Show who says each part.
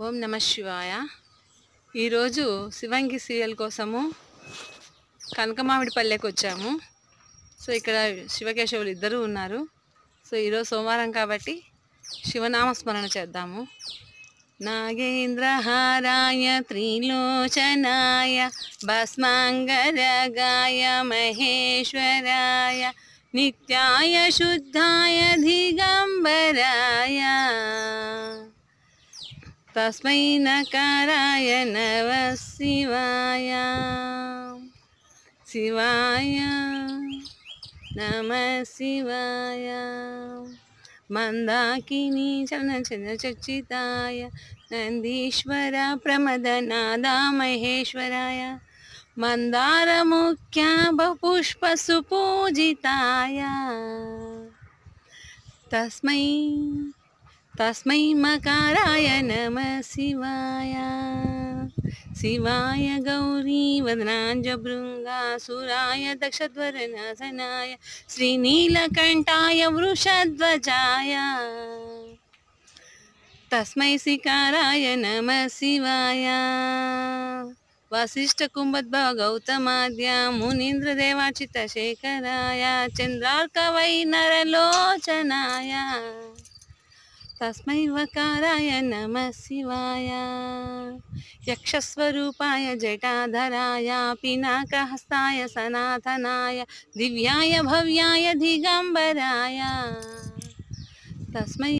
Speaker 1: ఓం నమ శివాయ. ఈరోజు శివంగి సీరియల్ కోసము కనకమామిడిపల్లెకి వచ్చాము. సో ఇక్కడ శివకేశవులు ఇద్దరు ఉన్నారు. సో ఈరోజు సోమవారం కాబట్టి శివనామస్మరణ చేద్దాము. నాగేంద్రహారాయ త్రిలోచనాయ భస్మాంగరగాయ మహేశ్వరాయ నిత్యాయ శుద్ధాయ దిగంబరాయ తస్మై నకారాయ నమః శివాయ. శివాయ నమః శివాయ. మందాకిని చలనచలనచర్చితాయ నందీశ్వర ప్రమదనాద మహేశ్వరాయ మందారముఖ్య పుష్పసుపూజితాయ తస్మై మకారాయ నమః శివాయ. శివాయ గౌరీ వదనాంజభృంగాసురాయ దక్షధ్వరనాశనాయ శ్రీనీలకంఠాయ వృషధ్వజాయ తస్మై శిఖరాయ నమః శివాయ. వశిష్ఠ కుంభోద్భవ గౌతమాద్య మునీంద్రదేవార్చిత శేఖరాయ చంద్రార్కవై నరలోచనాయ తస్మై వకారాయ నమః శివాయ. యక్షస్వరూపాయ జటాధరాయ పినాకహస్తాయ సనాతనాయ దివ్యాయ భవ్యాయ దిగంబరాయ తస్మై